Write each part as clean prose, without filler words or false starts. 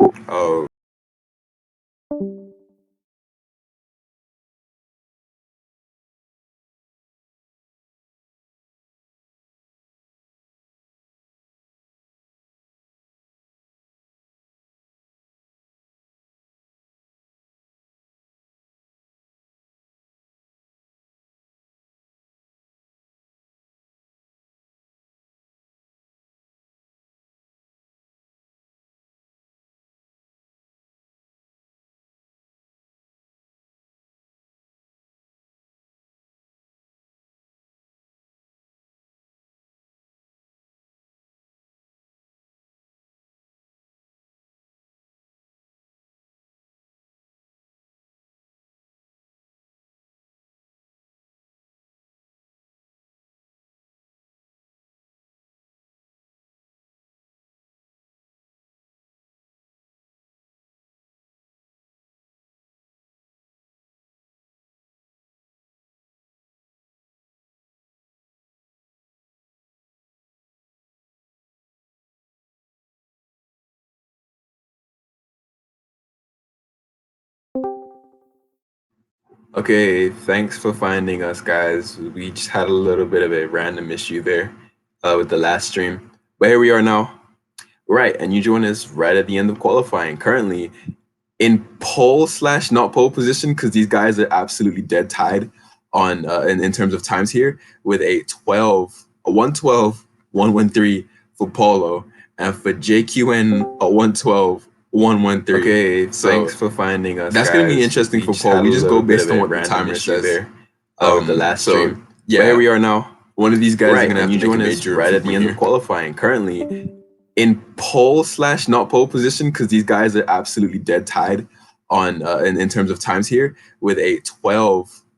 Oh, okay. Thanks for finding us, guys. We just had a little bit of a random issue there with the last stream. But here we are now. Right, and you join us right at the end of qualifying. Currently in pole slash not pole position, because these guys are absolutely dead tied on in terms of times here with a 112, 113 for Polo, and for JQN a 112, 113. Okay, so thanks for finding us. That's gonna be interesting for Paul. We just go based on what the timer says there. With the last stream. Yeah, but here we are now. One of these guys are gonna have to make a major right at the end of qualifying. Currently in pole slash not pole position, because these guys are absolutely dead tied on in terms of times here with a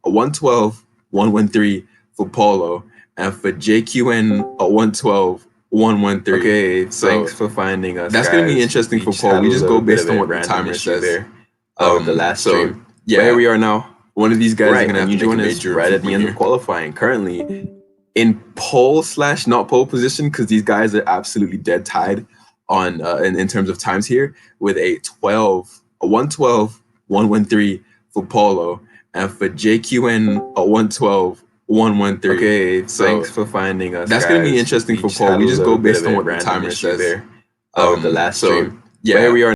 112, 113 for Polo, and for JQN a 112, 113. Okay, so thanks for finding us. That's gonna be interesting for Paul. We just go based on what the timer says there. With the last stream. Yeah, but here we are now. One of these guys are gonna have to make a major right at the end of qualifying. Currently in pole slash not pole position, because these guys are absolutely dead tied on in terms of times here with a 112, 113 for Polo, and for JQN a 112, 113. Okay, so thanks for finding us. That's gonna be interesting for Paul. We just go based on what the timer says there. With the last stream. Yeah, but here we are.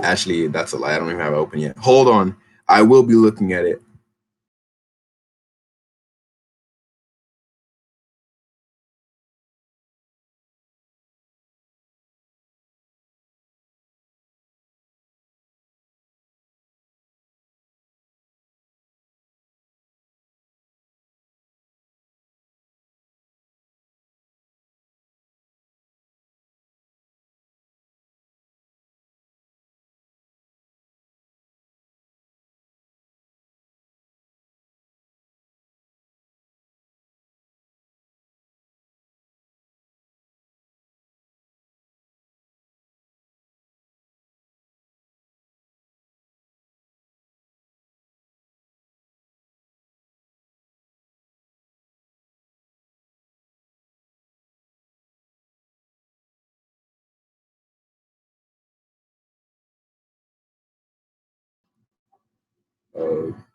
Actually, that's a lie. I don't even have it open yet. Hold on. I will be looking at it.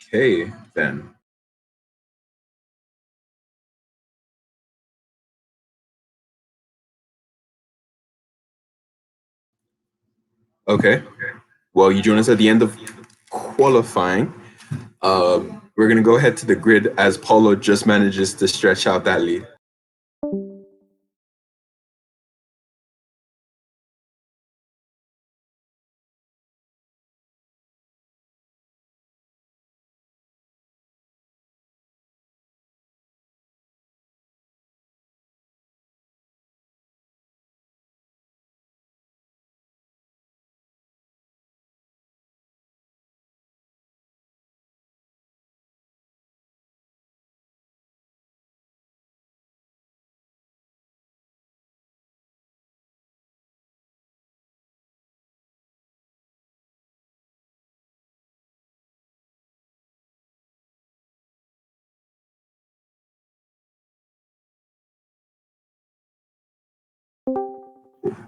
Okay, then. Okay. Well, you join us at the end of qualifying. We're going to go ahead to the grid as Paulo just manages to stretch out that lead.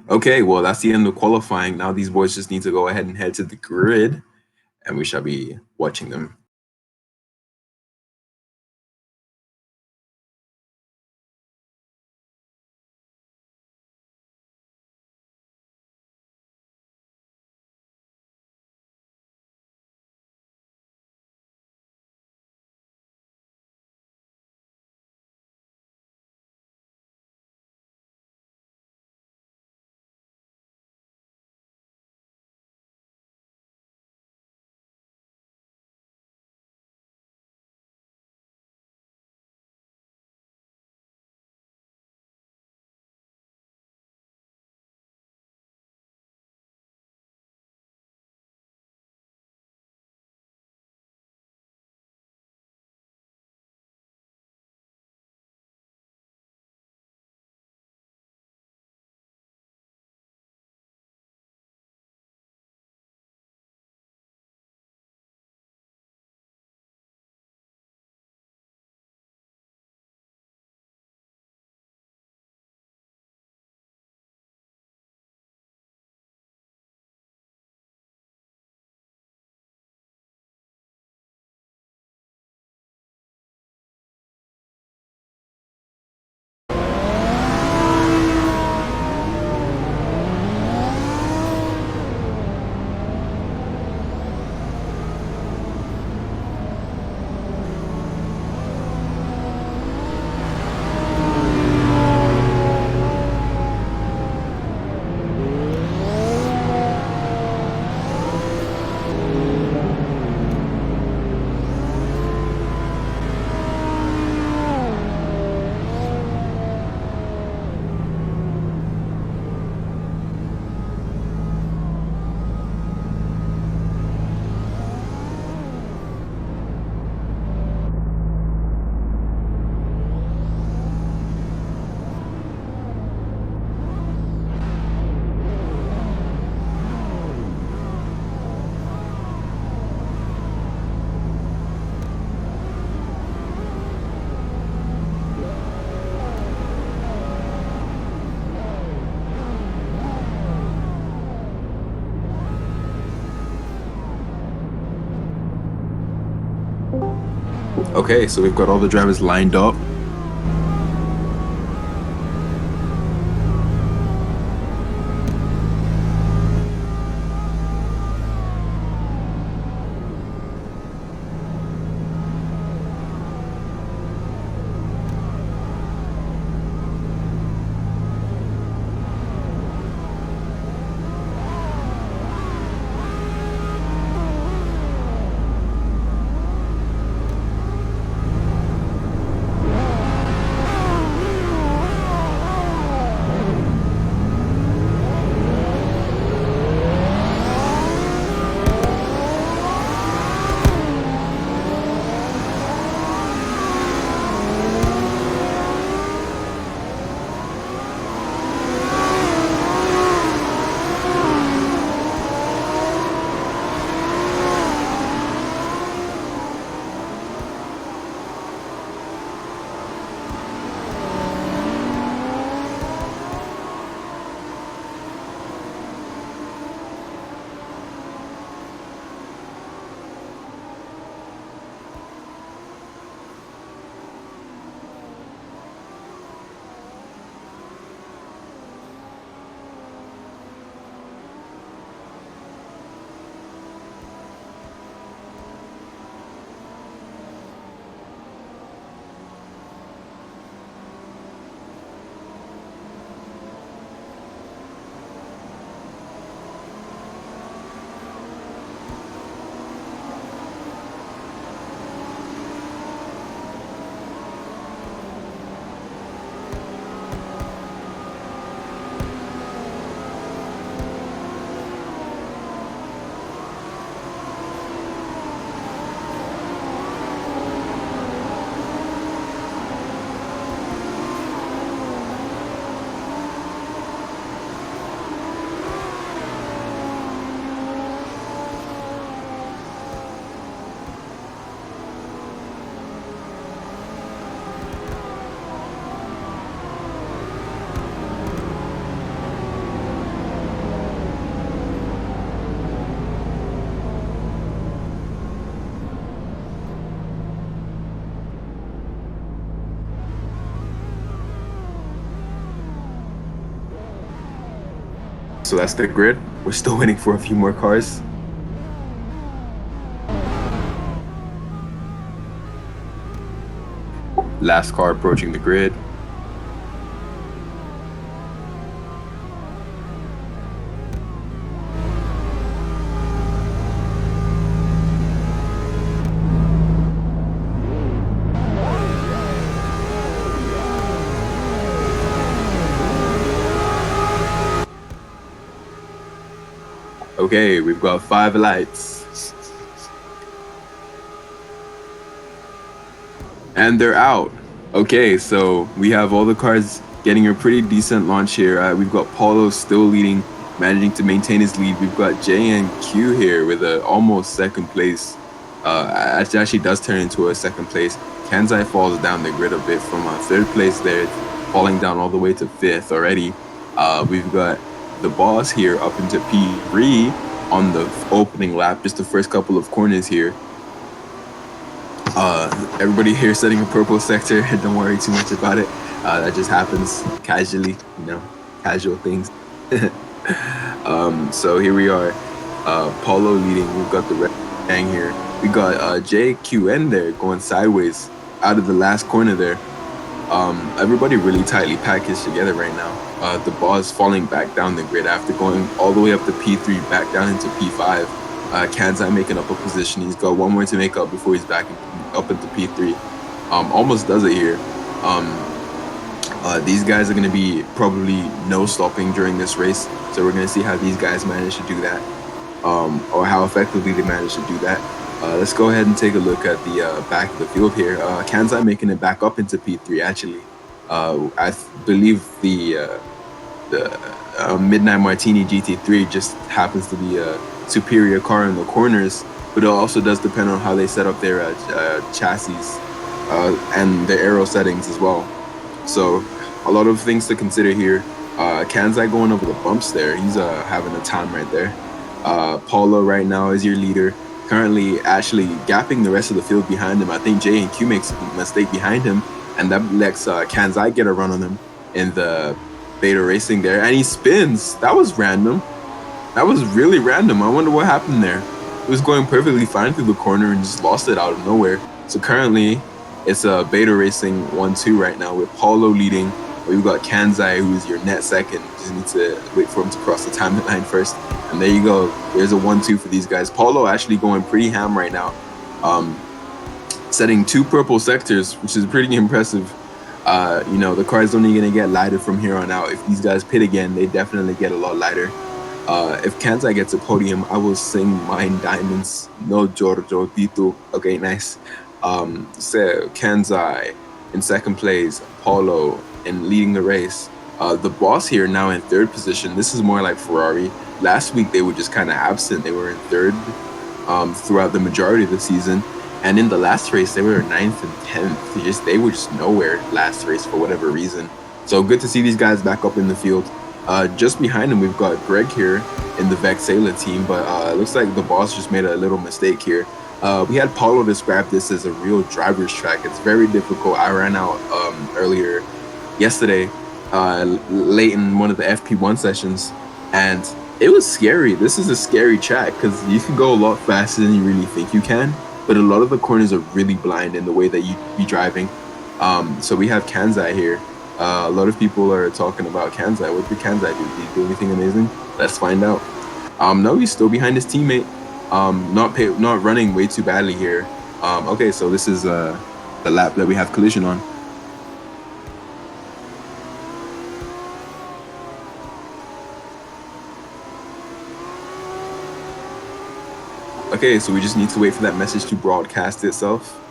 Okay, well, that's the end of qualifying. Now these boys just need to go ahead and head to the grid, and we shall be watching them. Okay, so we've got all the drivers lined up. So that's the grid. We're still waiting for a few more cars. Last car approaching the grid. Okay, we've got 5 lights. And they're out. Okay, so we have all the cars getting a pretty decent launch here. We've got Paulo still leading, managing to maintain his lead. We've got J and Q here with a almost second place. It actually does turn into a second place. Kanzai falls down the grid a bit from third place there, falling down all the way to fifth already. We've got the boss here up into P3 on the opening lap, just the first couple of corners here. Everybody here setting a purple sector. Don't worry too much about it. That just happens casually, casual things. So here we are. Paulo leading. We've got the red gang here. We got JQN there going sideways out of the last corner there. Everybody really tightly packaged together right now. The boss falling back down the grid after going all the way up to P3, back down into P5. Kanzai making up a position. He's got one more to make up before he's back up into P3. Almost does it here. These guys are going to be probably no stopping during this race. So we're going to see how these guys manage to do that, or how effectively they manage to do that. Let's go ahead and take a look at the back of the field here. Kanzai making it back up into P3 actually. I believe the Midnight Martini GT3 just happens to be a superior car in the corners, but it also does depend on how they set up their chassis and their aero settings as well. So a lot of things to consider here. Kanzai going over the bumps there. He's having a time right there. Paulo right now is your leader, currently actually gapping the rest of the field behind him. I think J and Q makes a mistake behind him, and that lets Kanzai get a run on him in the beta racing there, and he spins. That was random. That was really random. I wonder what happened there. He was going perfectly fine through the corner and just lost it out of nowhere. So currently, it's a beta racing 1-2 right now with Paulo leading. We've got Kanzai, who is your net second. Just need to wait for him to cross the time line first. And there you go. There's a 1-2 for these guys. Paulo actually going pretty ham right now, setting 2 purple sectors, which is pretty impressive. The car is only going to get lighter from here on out. If these guys pit again, they definitely get a lot lighter. If Kanzai gets a podium, I will sing Mine Diamonds. No Giorgio Tito. Okay, nice. So Kanzai in second place, Paulo in leading the race. The boss here now in third position. This is more like Ferrari. Last week they were just kind of absent. They were in third throughout the majority of the season. And in the last race, they were 9th and 10th. They were just nowhere last race for whatever reason. So good to see these guys back up in the field. Just behind him, we've got Greg here in the Vexela team, but it looks like the boss just made a little mistake here. We had Paulo describe this as a real driver's track. It's very difficult. I ran out earlier yesterday, late in one of the FP1 sessions, and it was scary. This is a scary track because you can go a lot faster than you really think you can, but a lot of the corners are really blind in the way that you be driving. So we have Kanzai here. A lot of people are talking about Kanzai. What did Kanzai do? Did he do anything amazing? Let's find out. No, he's still behind his teammate. Not running way too badly here. Okay, so this is the lap that we have collision on. Okay, so we just need to wait for that message to broadcast itself.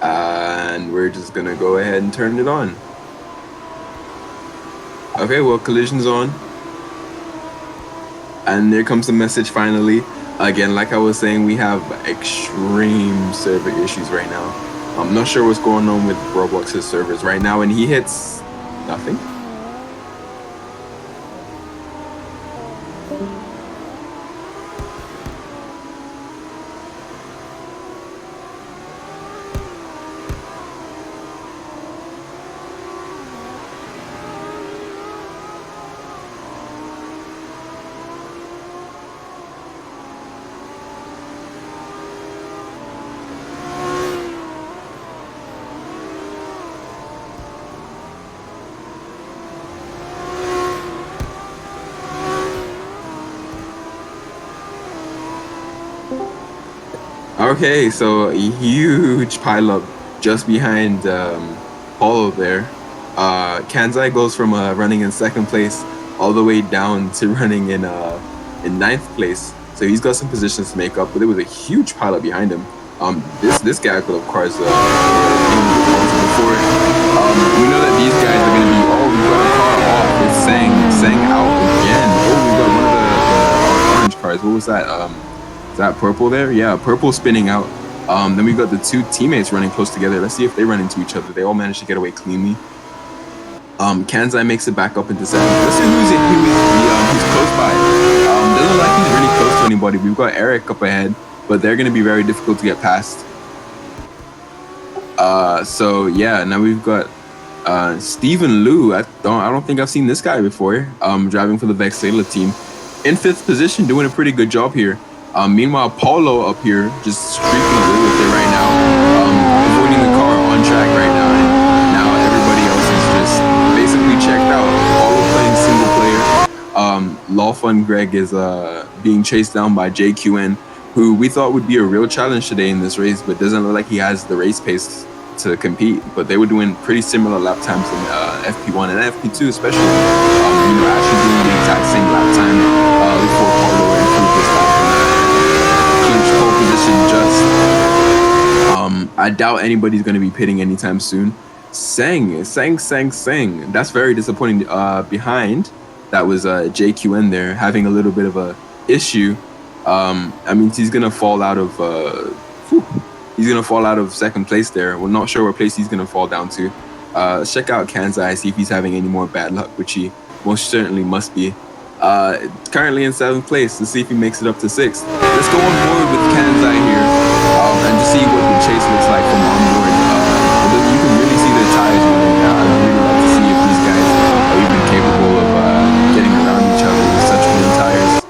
And we're just gonna go ahead and turn it on. Okay, well, collision's on. And there comes the message finally. Again, like I was saying, we have extreme server issues right now. I'm not sure what's going on with Roblox's servers right now, and he hits nothing. Okay, so a huge pileup just behind Paulo there. Kanzai goes from running in second place all the way down to running in ninth place. So he's got some positions to make up, but there was a huge pileup behind him. This guy could have caused before. We know that these guys are gonna be. Oh, we've got a car off. It's Sang out again. Oh, we've got one of the orange cars. What was that? Is that purple there? Yeah, purple spinning out. Then we've got the two teammates running close together. Let's see if they run into each other. They all managed to get away cleanly. Kanzai makes it back up into second. Let's see who's close by. Doesn't look like he's really close to anybody. We've got Eric up ahead, but they're going to be very difficult to get past. So yeah, now we've got Stephen Liu. I don't think I've seen this guy before. Driving for the Vexela team, in fifth position, doing a pretty good job here. Meanwhile, Paulo up here just streaking away with it right now, avoiding the car on track right now. And now everybody else is just basically checked out. Paulo playing single player. Lawful Greg is being chased down by JQN, who we thought would be a real challenge today in this race, but doesn't look like he has the race pace to compete. But they were doing pretty similar lap times in FP1 and FP2 especially. Actually doing the exact same lap time before Paulo improved his lap and clinched pole position just. I doubt anybody's going to be pitting anytime soon. Sang. That's very disappointing. Behind, that was JQN there having a little bit of a issue. I mean, he's gonna fall out of second place there. We're not sure what place he's gonna fall down to. Let's check out Kanzai, see if he's having any more bad luck, which he most certainly must be. Currently in seventh place. Let's see if he makes it up to sixth. Let's go on board with Kanzai here and just see what the chase looks like from on board. You can really see the tires moving now. I'd really like to see if these guys are even capable of getting around each other with such clean tires.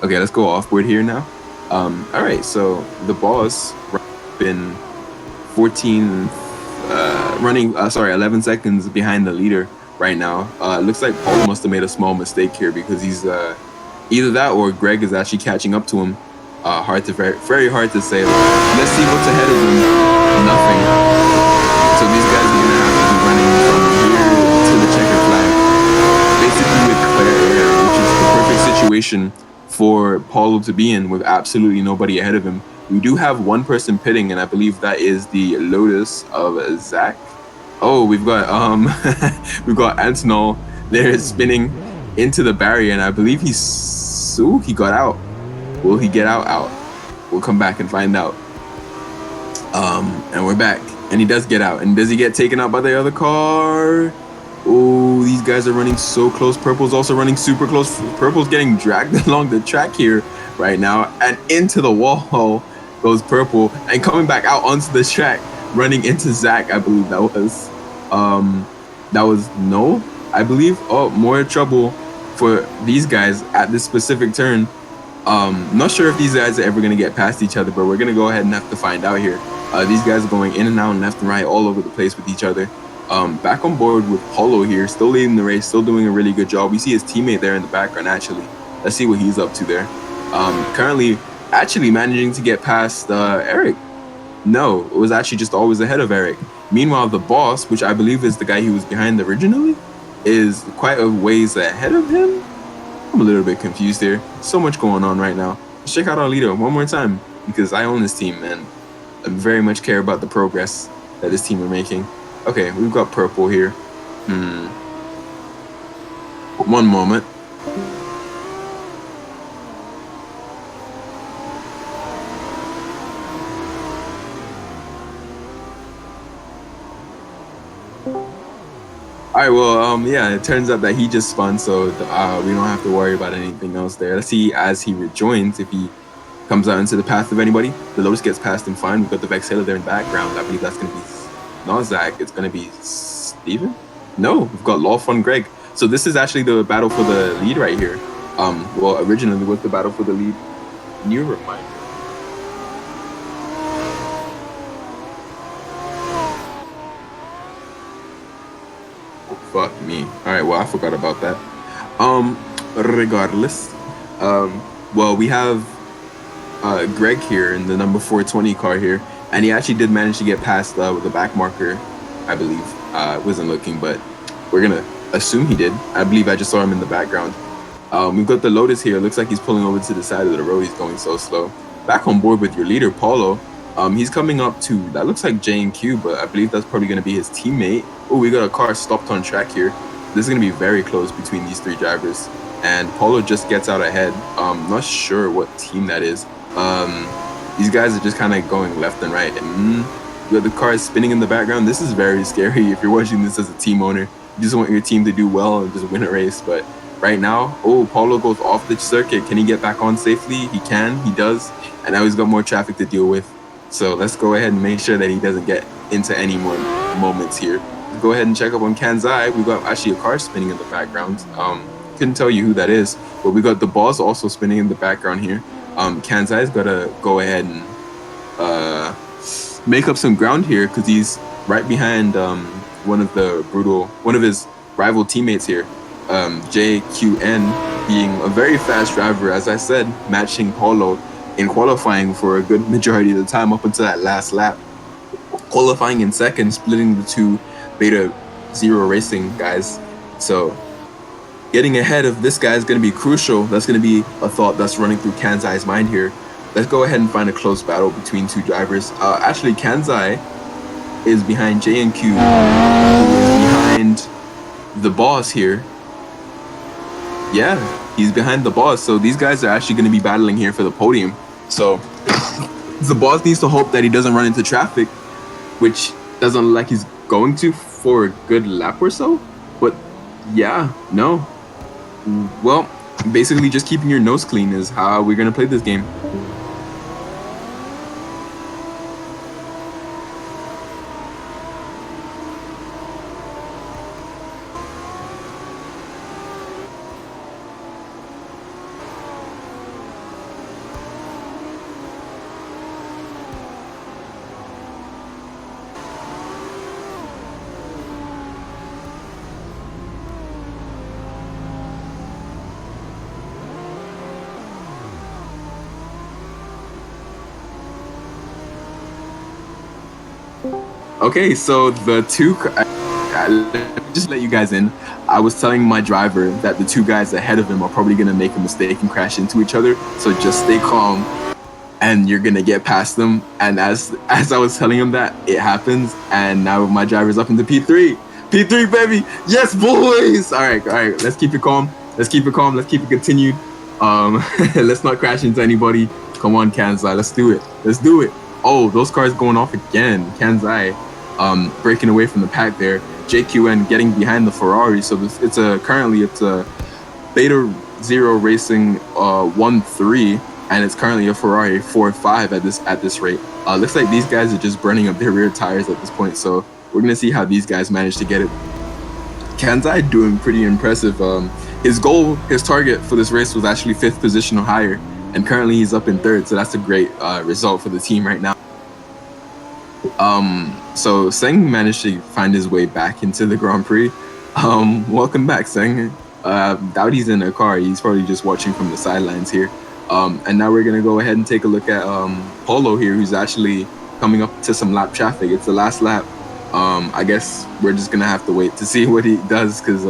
Okay, let's go off board here now. All right, so the boss been 11 seconds behind the leader right now. Looks like Paul must have made a small mistake here because he's either that or Greg is actually catching up to him. Very hard to say. Let's see what's ahead of him. Nothing. So these guys are gonna have to be running from here to the checker flag, basically with clear air, which is the perfect situation for Paulo to be in with absolutely nobody ahead of him. We do have one person pitting, and I believe that is the Lotus of Zach. Oh, we've got we've got Antonol there spinning into the barrier, and I believe he got out. Will he get out? We'll come back and find out. And we're back, and he does get out. And does he get taken out by the other car? Oh, these guys are running so close. Purple's also running super close. Purple's getting dragged along the track here right now, and into the wall goes Purple, and coming back out onto the track, running into Zach. I believe that was no. I believe. Oh, more trouble for these guys at this specific turn. Not sure if these guys are ever gonna get past each other, but we're gonna go ahead and have to find out here. These guys are going in and out, left and right, all over the place with each other. Back on board with Paulo here, still leading the race, still doing a really good job. We see his teammate there in the background, actually. Let's see what he's up to there. Currently, actually managing to get past Eric. No, it was actually just always ahead of Eric. Meanwhile, the boss, which I believe is the guy he was behind originally, is quite a ways ahead of him. I'm a little bit confused here. So much going on right now. Let's check out our leader one more time, because I own this team, and I very much care about the progress that this team are making. Okay, we've got Purple here. One moment. All right, well, yeah, it turns out that he just spun, so we don't have to worry about anything else there. Let's see as he rejoins if he comes out into the path of anybody. The Lotus gets past him fine. We've got the Vexela there in the background. I believe that's going to be not Zach. It's going to be Steven? No, we've got Lawful and Greg. So this is actually the battle for the lead right here. Well, originally was the battle for the lead. New reminder. Fuck me. All right, well, I forgot about that. Regardless, well, we have Greg here in the number 420 car here, and he actually did manage to get past with the back marker, I believe. Wasn't looking, but we're gonna assume he did. I believe I just saw him in the background. We've got the Lotus here. Looks like he's pulling over to the side of the road. He's going so slow. Back on board with your leader, Paulo. He's coming up to, that looks like J and Q, but I believe that's probably going to be his teammate. Oh, we got a car stopped on track here. This is going to be very close between these three drivers. And Paulo just gets out ahead. Not sure what team that is. These guys are just kind of going left and right. And you got the cars spinning in the background. This is very scary if you're watching this as a team owner. You just want your team to do well and just win a race. But right now, oh, Paulo goes off the circuit. Can he get back on safely? He can. He does. And now he's got more traffic to deal with. So let's go ahead and make sure that he doesn't get into any more moments here. Go ahead and check up on Kanzai. We got actually a car spinning in the background. Couldn't tell you who that is, but we got the balls also spinning in the background here. Kanzai's got to go ahead and make up some ground here because he's right behind one of his rival teammates here, JQN, being a very fast driver, as I said, matching Paulo in qualifying for a good majority of the time up until that last lap. Qualifying in second, splitting the two Beta Zero Racing guys. So getting ahead of this guy is going to be crucial. That's going to be a thought that's running through Kanzai's mind here. Let's go ahead and find a close battle between two drivers. Actually, Kanzai is behind J and Q, who is behind the boss here. Yeah, he's behind the boss. So these guys are actually going to be battling here for the podium. So the boss needs to hope that he doesn't run into traffic, which doesn't look like he's going to for a good lap or so. But yeah, no. Well, basically just keeping your nose clean is how we're going to play this game. Okay, so the two, let me just let you guys in. I was telling my driver that the two guys ahead of him are probably going to make a mistake and crash into each other. So just stay calm and you're going to get past them. And as I was telling him that, it happens. And now my driver's up into P3. P3, baby. Yes, boys. All right. Let's keep it calm. Let's keep it continued. Let's not crash into anybody. Come on, Kanzai. Let's do it. Oh, those cars going off again. Kanzai breaking away from the pack there. JQN getting behind the Ferrari. So it's a Beta Zero Racing 1-3, and it's currently a Ferrari 4-5 at this rate. Looks like these guys are just burning up their rear tires at this point. So we're gonna see how these guys manage to get it. Kanzai doing pretty impressive. His target for this race was actually 5th position or higher, and currently he's up in 3rd. So that's a great result for the team right now. So Seng managed to find his way back into the Grand Prix. Welcome back, Seng. Dowdy's in a car. He's probably just watching from the sidelines here. And now we're gonna go ahead and take a look at Paulo here, who's actually coming up to some lap traffic. It's the last lap. I guess we're just gonna have to wait to see what he does, because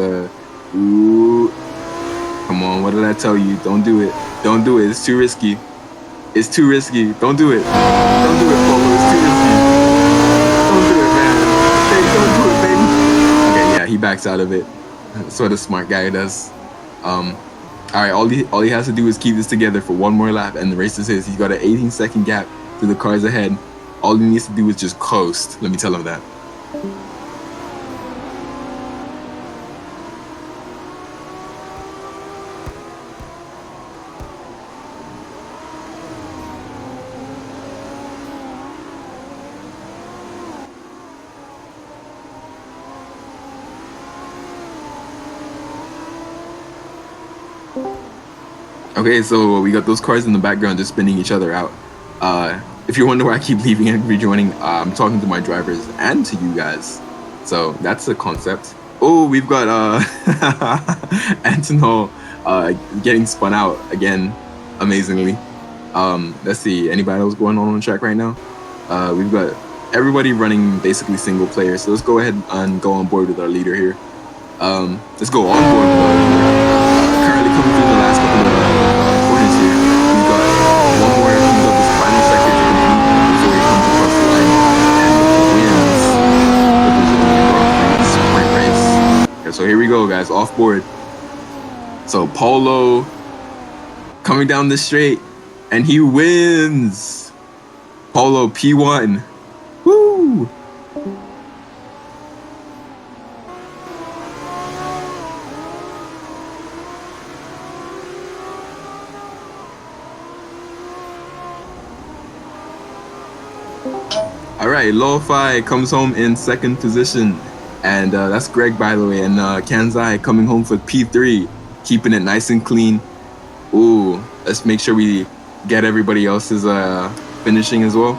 come on, what did I tell you? Don't do it. It's too risky. Don't do it, Paulo. It's too risky. Don't do it, man. Hey, don't do it, baby. Okay, yeah, he backs out of it. That's what a smart guy does. All right, all he has to do is keep this together for one more lap, and the race is his. He's got an 18-second gap to the cars ahead. All he needs to do is just coast. Let me tell him that. Okay, so we got those cars in the background just spinning each other out. If you wonder why I keep leaving and rejoining, I'm talking to my drivers and to you guys. So that's the concept. Oh, we've got Antonov getting spun out again, amazingly. Let's see, anybody else going on the track right now? We've got everybody running basically single player. So let's go ahead and go on board with our leader here. Let's go on board with our leader. Currently coming through the last couple of corners here. He's got one more. He's got this final sector to complete before he comes across the line and wins the Brazilian Grand Prix sprint race. Okay, so here we go, guys. Off board. So Paulo coming down the straight, and he wins. Paulo P1. Woo! All right, Lo-Fi comes home in second position. And that's Greg, by the way. And Kanzai coming home for P3, keeping it nice and clean. Ooh, let's make sure we get everybody else's finishing as well.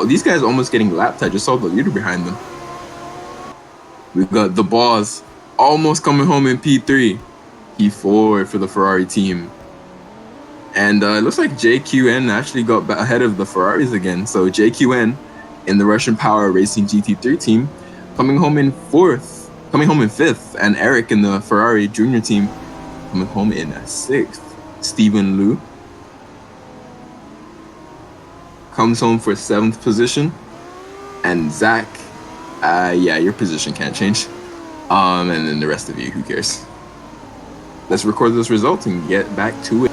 These guys almost getting lapped. I just saw the leader behind them. We've got the boss almost coming home in P3. P4 for the Ferrari team. And it looks like JQN actually got ahead of the Ferraris again. So JQN in the Russian Power Racing GT3 team coming home in fifth. And Eric in the Ferrari Junior team coming home in sixth. Stephen Liu comes home for seventh position. And Zach, yeah, your position can't change. And then the rest of you, who cares? Let's record those results and get back to it.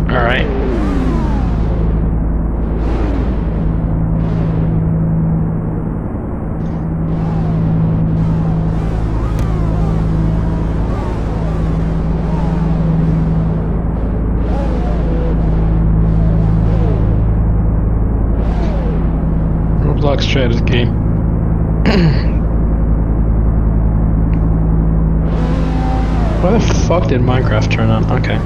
All right. Roblox strategy. Why the fuck did Minecraft turn on? Okay.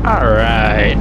All right.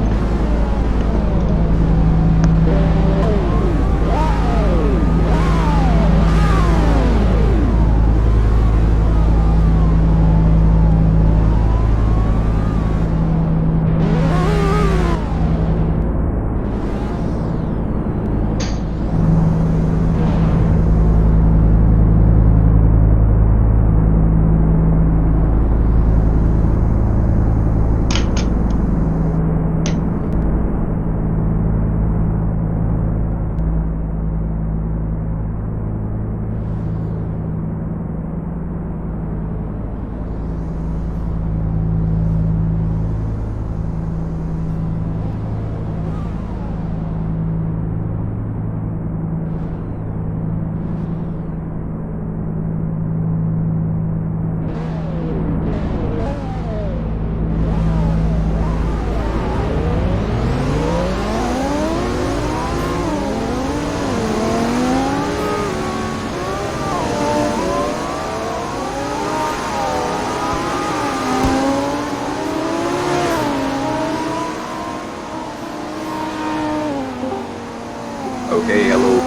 Okay, hello.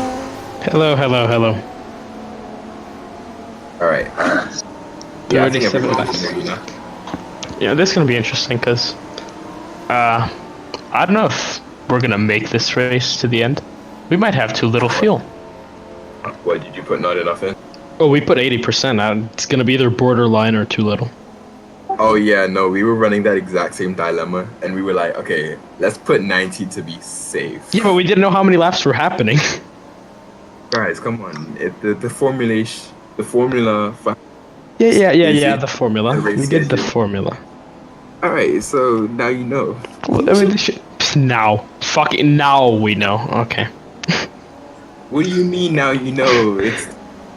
Hello, hello, hello. All right. Yeah, I think 37 everyone can laps. hear you now. Yeah, this is gonna be interesting because, I don't know if we're gonna make this race to the end. We might have too little fuel. What did you put not enough in? Oh, we put 80% out. It's gonna be either borderline or too little. Oh yeah, no, we were running that exact same dilemma, and we were like, okay, let's put 90 to be safe. Yeah, but we didn't know how many laps were happening. Guys, come on. The formula for Yeah. The formula. the race We did the schedule. formula. All right, so now you know. Well, I mean, now, fucking now we know. Okay. What do you mean now you know? It's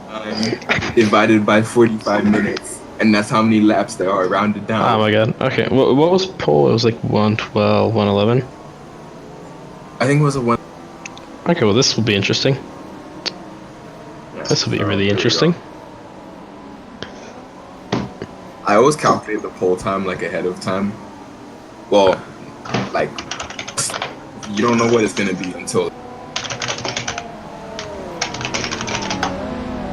time divided by 45 minutes, and that's how many laps there are rounded down. Oh my god. Okay. What was pole? It was like 112, 111. I think it was a one. Okay. Well, this will be interesting. Yeah, This will be so really there we interesting. go. I always calculate the pole time like ahead of time. Well, like you don't know what it's gonna be until.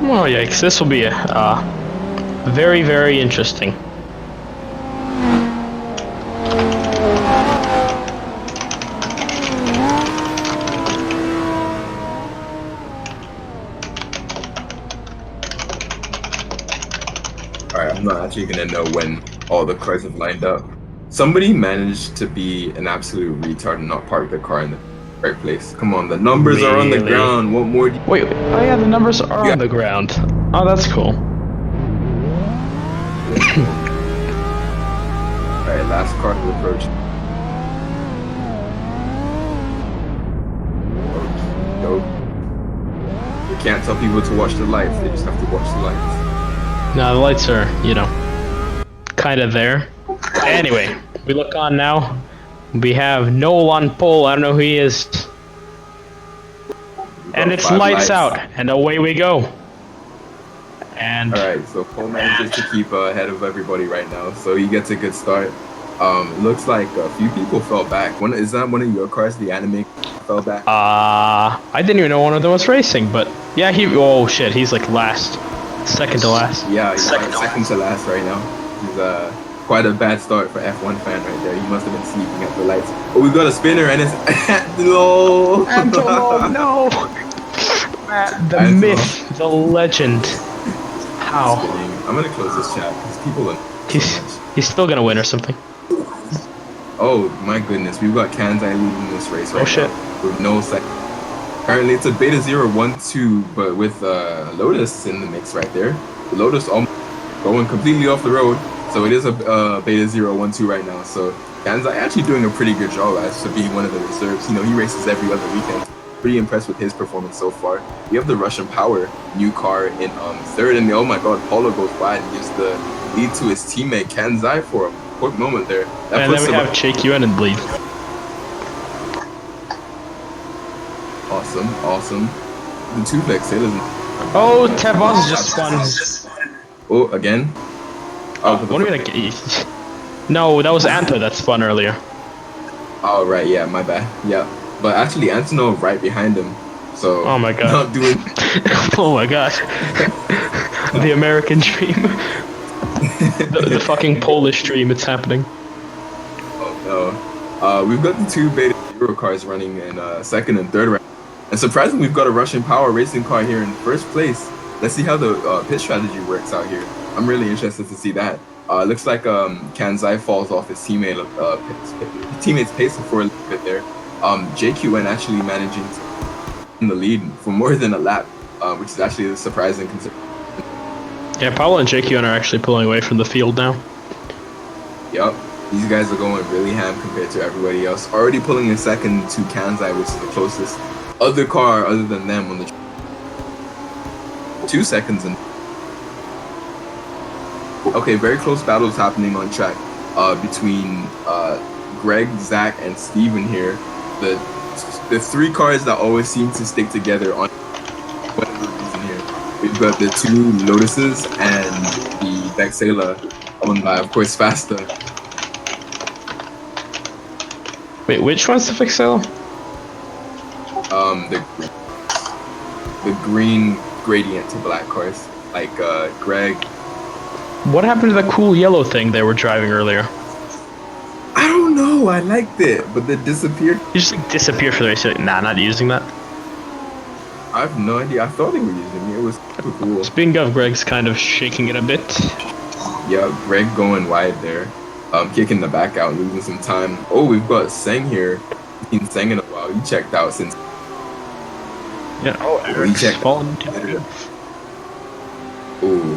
Oh yikes! This will be very, very interesting. All right, I'm not actually gonna know when all the cars have lined up. Somebody managed to be an absolute retard and not park their car in the right place. Come on, the numbers are on the Really? ground. What more do Wait, oh yeah, the numbers are you on the ground. Oh, that's cool. Alright, last car to approach. Dope. You can't tell people to watch the lights, they just have to watch the lights. Now the lights are, you know, kind of there. Anyway, we look on now. We have Noel on pole. I don't know who he is. And it's lights out, and away we go. And alright, so Cole manages to keep ahead of everybody right now, so he gets a good start. Looks like a few people fell back. Is that one of your cars, the anime, fell back? I didn't even know one of them was racing, but yeah, oh shit, he's like last. Second to last. Yeah, he's second to last right now. He's quite a bad start for F1 fan right there. He must have been sleeping at the lights. Oh, we've got a spinner and it's no. No. The myth, the legend. How? I'm gonna close this chat because people are He's still gonna win or something. Oh my goodness, we've got Kanzai leading this race right shit. now with no second. Currently it's a beta 0-1-2, but with Lotus in the mix right there. Lotus almost going completely off the road, so it is a beta 0-1-2 right now. So Kanzai actually doing a pretty good job as to be one of the reserves. You know, he races every other weekend. Pretty impressed with his performance so far. We have the Russian Power new car in third, and oh my god, Paulo goes by and gives the lead to his teammate Kanzai for a quick moment there. And then we have JQN in lead. Awesome. The two Vexelas. Oh, Tevaz just spun. Oh, again? What are we gonna? No, that was Anta that spun earlier. Oh, right, yeah, my bad. Yeah. But actually, Antonov right behind him. So, oh my god. Not doing... oh my gosh. The American dream. the fucking Polish dream, it's happening. Oh no. We've got the two Beta Zero cars running in second and third round. And surprisingly, we've got a Russian Power racing car here in first place. Let's see how the pit strategy works out here. I'm really interested to see that. Looks like Kanzai falls off his teammate's pace for a little bit there. JQN actually managing to in the lead for more than a lap, which is actually surprising. Yeah, Paolo and JQN are actually pulling away from the field now. Yup, these guys are going really ham compared to everybody else. Already pulling in second to Kanzai, which is the closest other car other than them on the 2 seconds in. Okay, very close battles happening on track between Greg, Zach, and Steven here. The three cars that always seem to stick together on whatever reason here. We've got the two Lotuses and the Vexela, owned by, of course, Fasta. Wait, which one's the Vexela? The green gradient to black cars, like Greg. What happened to the cool yellow thing they were driving earlier? I don't know. I liked it, but they disappeared. You just like disappeared for the race. You're like, nah, not using that. I have no idea. I thought they were using it. It was super cool. Speaking of, Greg's kind of shaking it a bit. Yeah, Greg going wide there, kicking the back out, losing some time. Oh, we've got Seng here. Seen Seng in a while. He checked out since. Yeah. Oh, he checked. Fallen into Ooh.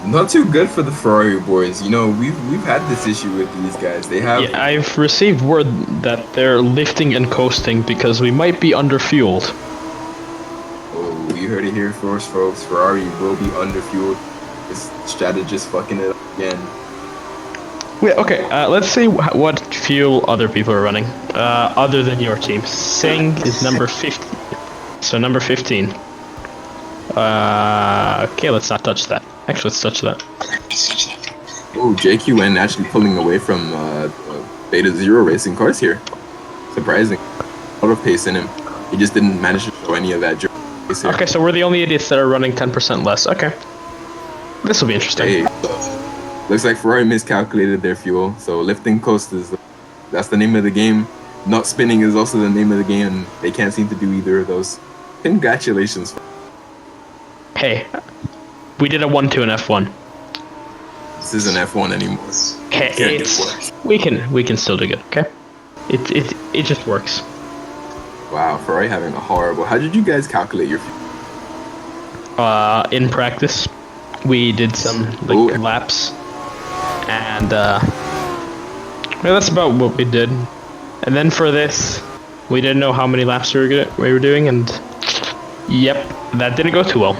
Not too good for the Ferrari boys. You know, we've had this issue with these guys. They have. Yeah, I've received word that they're lifting and coasting because we might be underfueled. Oh, you heard it here first, folks. Ferrari will be underfueled. This strategist fucking it up again. Wait, okay. Let's see what fuel other people are running. Other than your team. Singh is number 50. So number 15. Okay, let's not touch that. Actually, let's touch that. Oh, JQN actually pulling away from Beta Zero racing cars here. Surprising. A lot of pace in him. He just didn't manage to show any of that pace here. Okay, so we're the only idiots that are running 10% less. Okay. This will be interesting. Hey, looks like Ferrari miscalculated their fuel. So lifting coast that's the name of the game. Not spinning is also the name of the game, and they can't seem to do either of those. Congratulations. Hey, we did a 1-2 in F1. This isn't F1 anymore. Okay, Can't do worse. we can still do good. Okay, it just works. Wow, Ferrari having a horrible. How did you guys calculate your? In practice, we did some Ooh, laps, and that's about what we did. And then for this, we didn't know how many laps we were doing, and yep, that didn't go too well.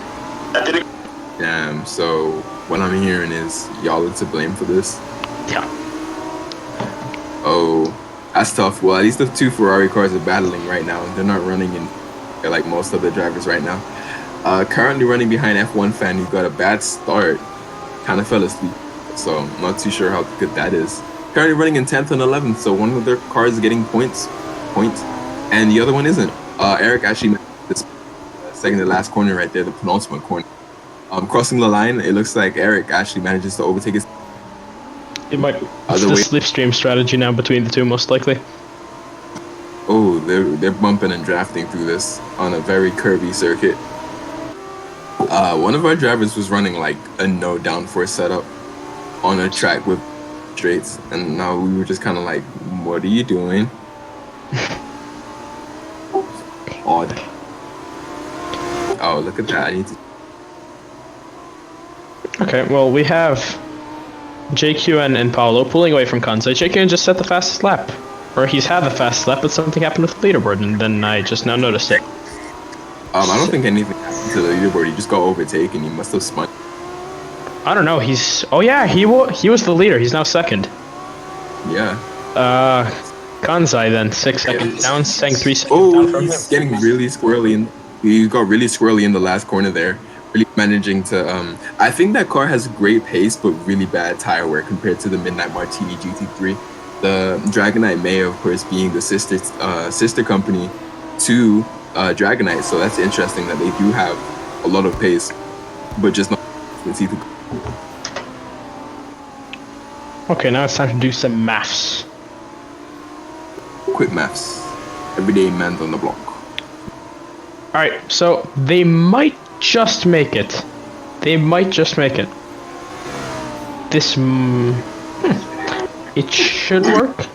damn. So what I'm hearing is y'all are to blame for this. Yeah. Oh, that's tough. Well, at least the two Ferrari cars are battling right now. They're not running in like most other drivers right now. Currently running behind F1 fan who got a bad start, kind of fell asleep. So I'm not too sure how good that is. Currently running in 10th and 11th, so one of their cars is getting points, and the other one isn't. Eric actually made this second to last corner right there, the penultimate corner. Crossing the line, it looks like Eric actually manages to overtake his. It's the slipstream strategy now between the two, most likely. Oh, they're bumping and drafting through this on a very curvy circuit. One of our drivers was running like a no downforce setup on a track with straights, and now we were just kind of like, what are you doing? Odd. Oh, look at that. I need to. Okay, well, we have JQ and Paolo pulling away from Kansai. JQ just set the fastest lap. Or he's had the fastest lap, but something happened with the leaderboard, and then I just now noticed it. I don't think anything happened to the leaderboard. He just got overtaken. He must have spun. I don't know. Oh yeah, he was the leader. He's now second. Yeah. Kansai then 6 seconds down, saying 3 seconds Oh, down from he's him. getting really squirrely. He got really squirrely in the last corner there. Really managing to. I think that car has great pace, but really bad tire wear compared to the Midnight Martini GT3. The Dragonite May, of course, being the sister company to Dragonite. So that's interesting that they do have a lot of pace, but just not. Okay, now it's time to do some maths. Quick maths. Everyday man on the block. Alright, so they might just make it. They might just make it. This... it should work.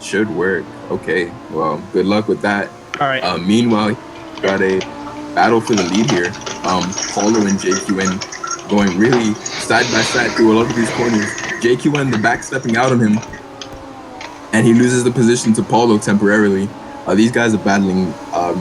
Should work. Okay, well, good luck with that. Alright. Meanwhile, got a battle for the lead here. Paulo and JQN going really side by side through a lot of these corners. JQN, the back stepping out on him, and he loses the position to Paulo temporarily. These guys are battling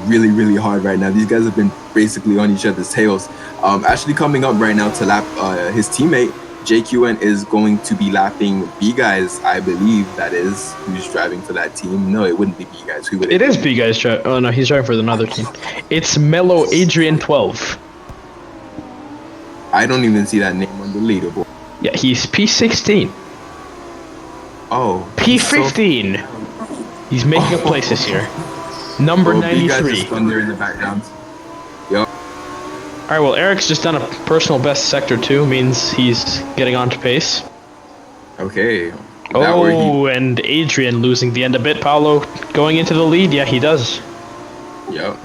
really, really hard right now. These guys have been basically on each other's tails. Actually coming up right now to lap his teammate, JQN is going to be lapping B-Guys, I believe that is, who's driving for that team. No, it wouldn't be B-Guys. Who would it be? Is B-Guys driving. Oh no, he's driving for another team. It's Mellow Adrian 12. I don't even see that name on the leaderboard. Yeah, he's P16. Oh. P15. He's making a place this year. Number 93. B-Guys is thunder in the background. Yup. Alright, well, Eric's just done a personal best sector 2, means he's getting onto pace. Okay. And Adrian losing the end a bit. Paolo going into the lead. Yeah, he does. Yep.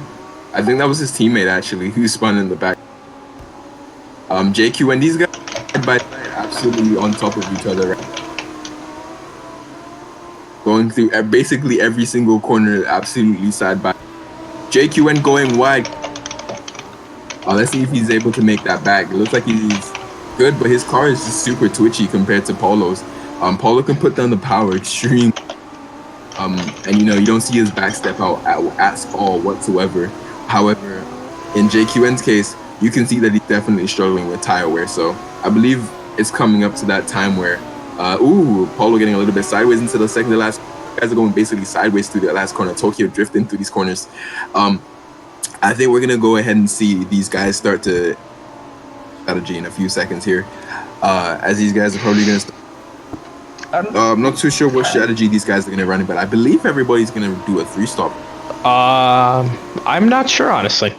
I think that was his teammate, actually, who spun in the back. JQ and these guys absolutely on top of each other right now. Going through basically every single corner, absolutely side by. JQN going wide. Let's see if he's able to make that back. It looks like he's good, but his car is just super twitchy compared to Paulo's. Paulo can put down the power extreme. And you don't see his back step out at all whatsoever. However, in JQN's case, you can see that he's definitely struggling with tire wear. So I believe it's coming up to that time where, Paulo getting a little bit sideways into the second to last. Guys are going basically sideways through the last corner. Tokyo drifting through these corners. I think we're gonna go ahead and see these guys start to strategy in a few seconds here, as these guys are probably gonna start. I'm not too sure what strategy these guys are gonna run, but I believe everybody's gonna do a 3-stop. I'm not sure honestly,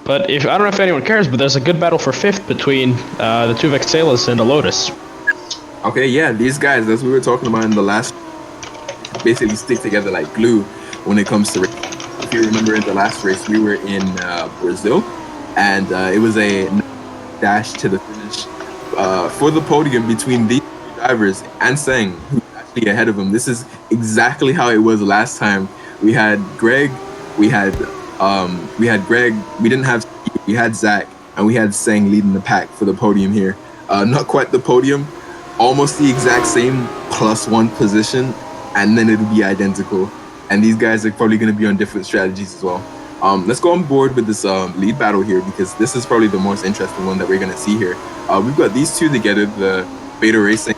but I don't know if anyone cares, but there's a good battle for 5th between the two Vexelas and the Lotus. Okay, yeah, these guys, as we were talking about in the last, basically stick together like glue when it comes to race. If you remember in the last race, we were in Brazil, and it was a dash to the finish for the podium between these three drivers and Sang, who's actually ahead of him. This is exactly how it was last time. We had Greg, we had Greg, we didn't have Steve, we had Zach, and we had Sang leading the pack for the podium here. Not quite the podium, almost the exact same +1 position, and then it'll be identical. And these guys are probably going to be on different strategies as well. Let's go on board with this lead battle here, because this is probably the most interesting one that we're going to see here. We've got these two together, the Beta Racing,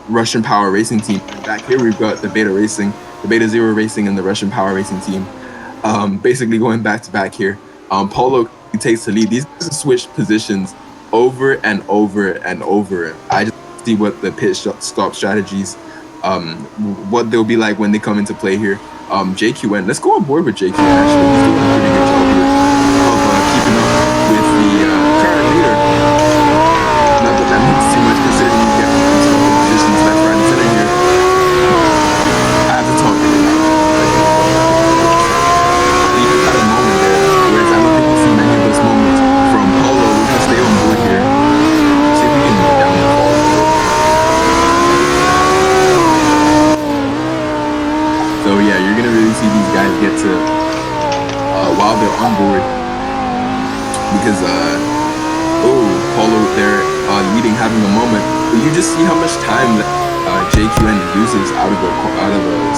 Russian Power Racing team. Back here we've got the Beta Racing, the Beta Zero Racing, and the Russian Power Racing team. Basically going back to back here. Paulo takes the lead. These guys have switched positions over and over and over. I just see what the pit stop strategies, what they'll be like when they come into play here. JQN, let's go on board with JQN actually. He's doing a pretty good job here of keeping up with the current leader. Not that that means too much considering he's getting into positions left, right, and center here. I have to talk to him now. He just had a moment there, whereas I don't think we'll see many of those moments from Polo. We're gonna stay on board here. See if we can get down the ball. So yeah, you're gonna really see these guys get to while they're on board, because Paulo there leading, having a moment, but you just see how much time that JQN loses out of the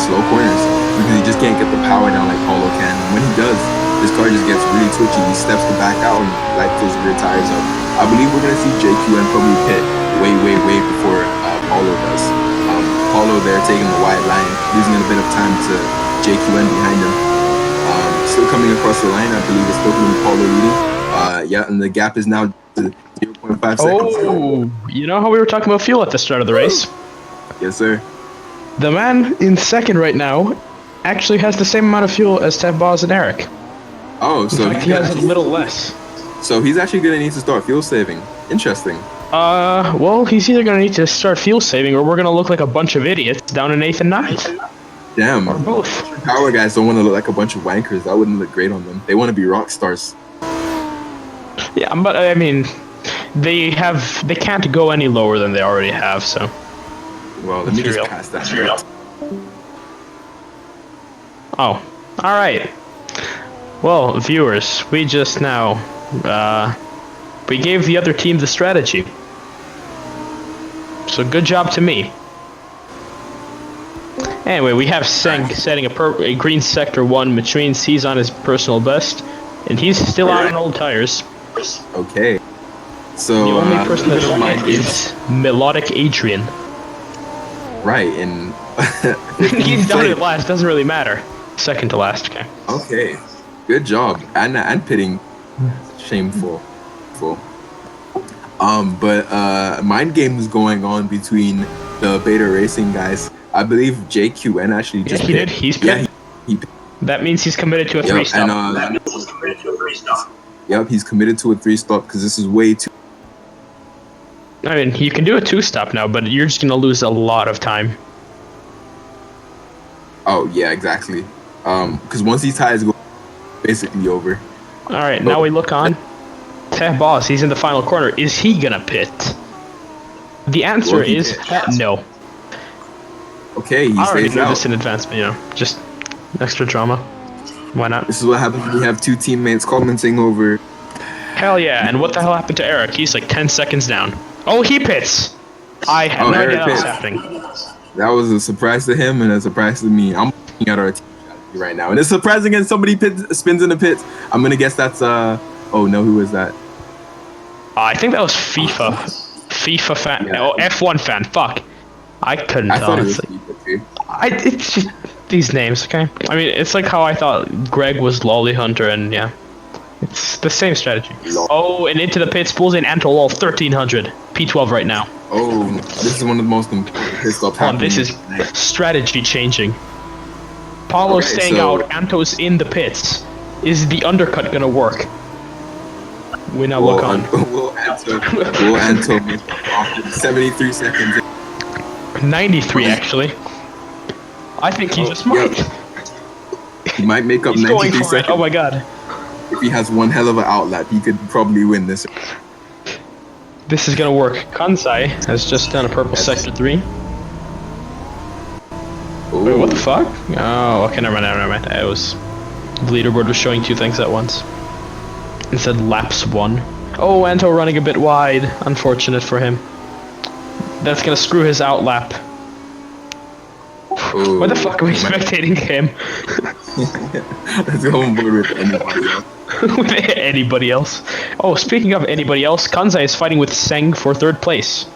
slow corners, because he just can't get the power down like Paulo can. And when he does, his car just gets really twitchy. He steps to back out and like those rear tires up. I believe we're gonna see JQN probably pit way before Paulo does. Paulo there taking the wide line, losing a bit of time to JQN behind him. Still coming across the line, I believe it's still going to be Paulo leading. Yeah, and the gap is now 0.5 seconds. Oh, you know how we were talking about fuel at the start of the race? Yes, sir. The man in second right now actually has the same amount of fuel as Ted Boz and Eric. Oh, so in fact, he has a little less. So he's actually going to need to start fuel saving. Interesting. Well, he's either going to need to start fuel saving, or we're going to look like a bunch of idiots down in 8th and 9th. Damn. Or both. Power guys don't want to look like a bunch of wankers. That wouldn't look great on them. They want to be rock stars. Yeah, but I mean, they can't go any lower than they already have, so. Well, let me just pass that. Oh, alright. Well, viewers, we just now, we gave the other team the strategy. So good job to me. Anyway, we have Seng setting a green sector 1, which means he's on his personal best, and he's still out on old tires. Okay. So the only person that's on is Melodic Adrian. Right, and he's down at last. Doesn't really matter. Second to last. Okay. Okay. Good job. And pitting. Shameful. But mind games going on between the Beta Racing guys. I believe JQN actually just he did. He's pit. He that means he's committed to a 3-stop. Yep, he's committed to a 3-stop because this is way too. I mean, you can do a 2-stop now, but you're just gonna lose a lot of time. Oh yeah, exactly. Because once these tires go, basically over. All right, now we look on. Teh Boss, he's in the final corner. Is he gonna pit? The answer is no. Okay, he I already stays knew out. this in advance, but just extra drama. Why not? This is what happens when you have two teammates commenting over. Hell yeah! And what the hell happened to Eric? He's like 10 seconds down. Oh, he pits. I had no idea that was happening. That was a surprise to him and a surprise to me. I'm looking at our team strategy right now, and it's surprising when somebody spins in the pits. I'm gonna guess that's oh no, who is that? I think that was FIFA fan. Yeah. Oh, F1 fan. Fuck. I couldn't tell. Thought it was FIFA too. It's just these names, okay? I mean, it's like how I thought Greg was Lolly Hunter, and yeah. It's the same strategy. Oh, and into the pits, pulls in Antolol 1300. P12 right now. Oh, this is one of the most important pit stops happening. This is strategy changing. Paulo staying out, Anto's in the pits. Is the undercut gonna work? We now look on. Will Anto 73 seconds. 93 actually. I think he just might. He might make up 93 seconds. Oh my god. If he has one hell of an outlet, he could probably win this. This is gonna work. Kansai has just done a purple sector 3. Wait, what the Ooh. fuck? Oh, okay, never mind. It was... The leaderboard was showing two things at once. It said laps 1. Oh, Anto running a bit wide. Unfortunate for him. That's gonna screw his out lap. Ooh. Why the fuck are we spectating him? Let's go on board with anybody else. With anybody else? Oh, speaking of anybody else, Kansai is fighting with Seng for 3rd place.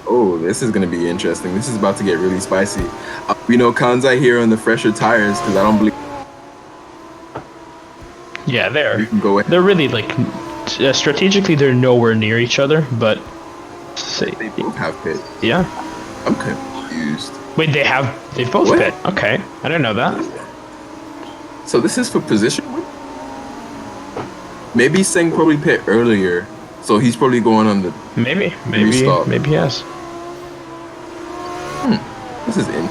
Oh, this is going to be interesting. This is about to get really spicy. We know Kansai here on the fresher tires because I don't believe... Yeah, You can go ahead. they're really, like, strategically they're nowhere near each other, but... They both have pit. Yeah. I'm confused. Wait, they've both What? pit. Okay, I didn't know that. So this is for position win? Maybe Seng probably pit earlier, so he's probably going on the... Maybe Restart. he has. This is in.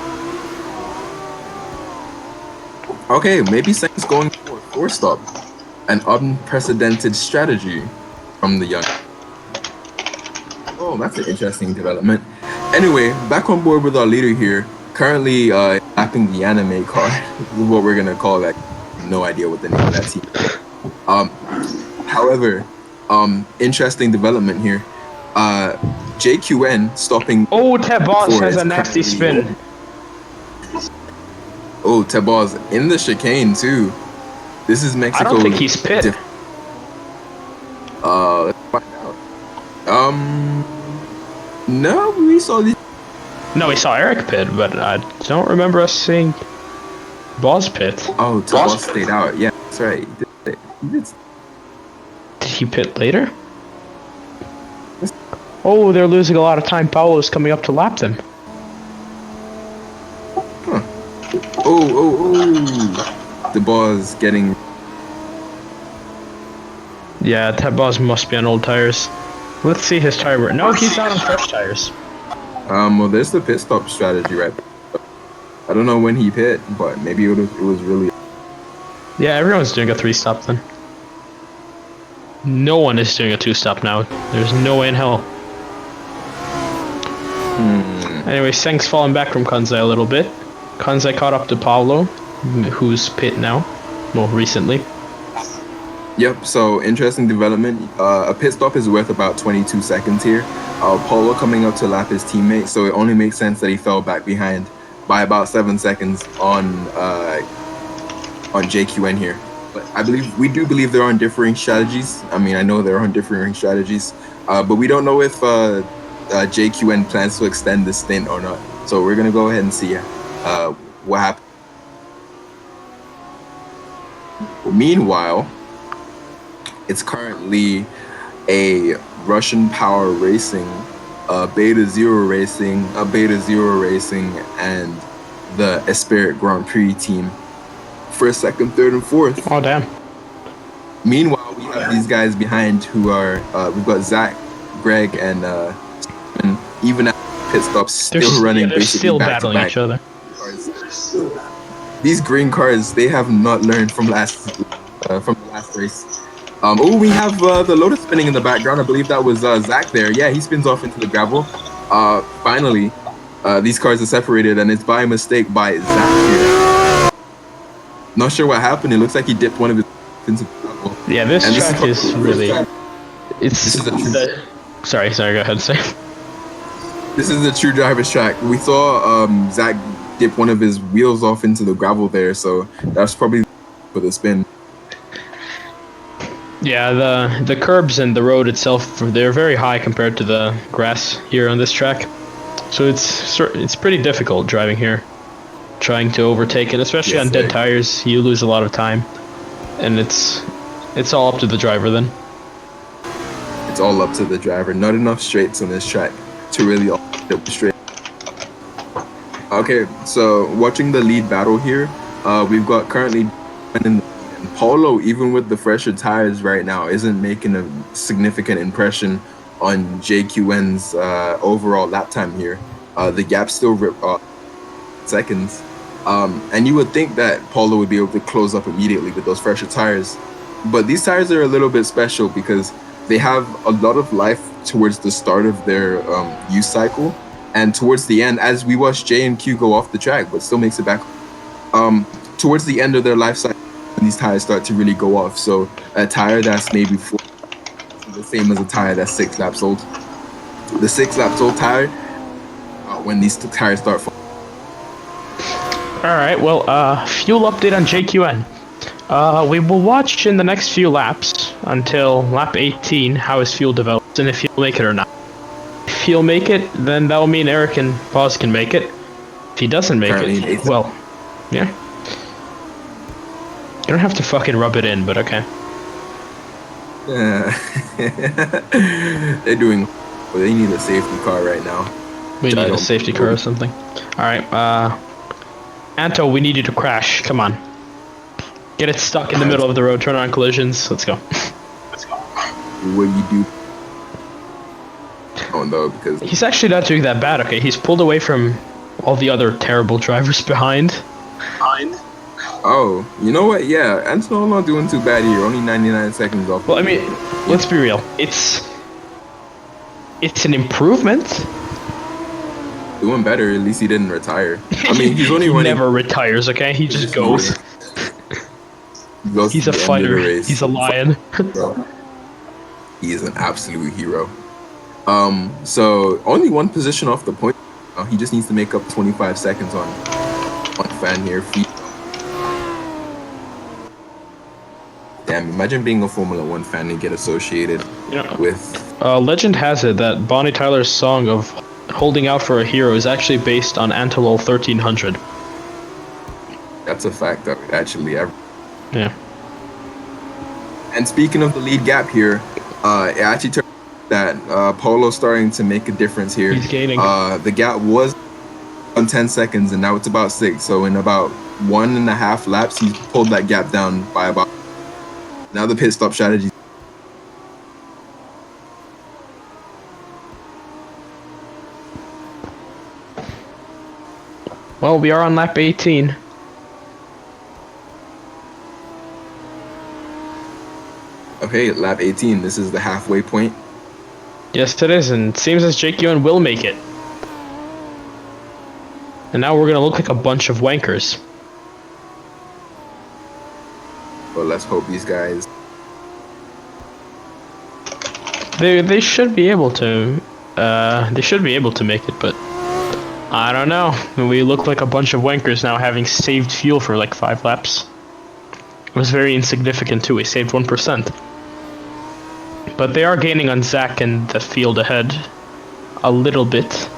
Okay, maybe Seng's going for a 4-stop. An unprecedented strategy from the young. Oh, that's an interesting development. Anyway, back on board with our leader here. Currently lapping the anime car. This is what we're gonna call that. No idea what the name of that team is. However, interesting development here. JQN stopping. Oh, Tebas Four has is a nasty currently- spin. Oh, Tebas in the chicane too. This is I Mexico. don't think he's pit. Let's find out. No, we saw these. No, we saw Eric pit, but I don't remember us seeing Boz pit. Oh, Tebas stayed out. Yeah, that's right. He did. Did he pit later? Oh, they're losing a lot of time. Paolo's coming up to lap them. Huh. Oh. The ball's getting. Yeah, Tebas must be on old tires. Let's see his tire. No, he's not on fresh tires. Well, there's the pit stop strategy, right? I don't know when he pit, but maybe it was really. Yeah, everyone's doing a 3-stop then. No one is doing a 2-stop now. There's no way in hell. Anyway, Seng's fallen back from Kansai a little bit. Kansai caught up to Paolo, who's pit now. Well, recently. Yep, so interesting development. A pit stop is worth about 22 seconds here. Paulo coming up to lap his teammate, so it only makes sense that he fell back behind by about 7 seconds on JQN here. But we do believe there are differing strategies. I mean, I know there are differing strategies, but we don't know if JQN plans to extend this stint or not. So we're gonna go ahead and see what happens. Meanwhile, it's currently a Russian Power Racing, Beta Zero Racing, and the Esprit Grand Prix team. First, second, third, and fourth. Oh, damn. Meanwhile, we have these guys behind who are, we've got Zach, Greg, and even at pit stops, still running. They're basically still back to battling back. each other. These green cars, they have not learned from the last race. We have the Lotus spinning in the background. I believe that was Zach there. Yeah, he spins off into the gravel. Finally, these cars are separated, and it's by mistake by Zach here. Not sure what happened. It looks like he dipped one of his into the gravel. Yeah, this track is really... This is a Sorry, go ahead, say. This is a true driver's track. We saw Zach dip one of his wheels off into the gravel there, so that's probably for the spin. Yeah, the curbs and the road itself, they're very high compared to the grass here on this track. So it's pretty difficult driving here, trying to overtake it, especially on dead tires. You lose a lot of time, and it's all up to the driver then. It's all up to the driver. Not enough straights on this track to really up straight. Okay, so watching the lead battle here, we've got currently and Paulo, even with the fresher tires right now, isn't making a significant impression on JQN's overall lap time here. The gap's still seconds. And you would think that Paulo would be able to close up immediately with those fresher tires. But these tires are a little bit special because they have a lot of life towards the start of their use cycle, and towards the end, as we watch J and Q go off the track, but still makes it back. Towards the end of their life cycle, these tires start to really go off. So a tire that's maybe 4 is the same as a tire that's 6 laps old. The 6 laps old tire, when these tires start falling. All right. Well, fuel update on JQN. We will watch in the next few laps until lap 18 how his fuel develops and if he'll make it or not. If he'll make it, then that will mean Eric and Paz can make it. If he doesn't make it, well, yeah. You don't have to fucking rub it in, but okay. They're doing. Well, they need a safety car right now. We need a safety car or something. All right, Anto, we need you to crash. Come on. Get it stuck in the middle of the road, turn on collisions. Let's go. What do you do? Oh no, because he's actually not doing that bad, okay? He's pulled away from all the other terrible drivers behind. Oh, you know what? Yeah, Anton's not doing too bad here. Only 99 seconds off. Well, I mean, let's be real. It's an improvement. Doing better. At least he didn't retire. I mean, he's only running. Never retires, okay? He just goes. He's a fighter. He's a lion. He is an absolute hero. So only one position off the point. He just needs to make up 25 seconds on one fan here. Damn, imagine being a Formula 1 fan and get associated with... legend has it that Bonnie Tyler's song of Holding Out for a Hero is actually based on Antolol 1300. That's a fact that actually... Yeah. And speaking of the lead gap here, it actually turned that Polo's starting to make a difference here. He's gaining. The gap was on 10 seconds, and now it's about 6. So in about 1.5 laps, he's pulled that gap down by about... Now the pit stop strategy. Well, we are on lap 18. Okay, lap 18. This is the halfway point. Yes, it is, and it seems as Jake Ewan will make it. And now we're gonna look like a bunch of wankers. Well, let's hope these guys... They should be able to. They should be able to make it, but I don't know. We look like a bunch of wankers now, having saved fuel for like 5 laps. It was very insignificant too. We saved 1%. But they are gaining on Zach and the field ahead a little bit.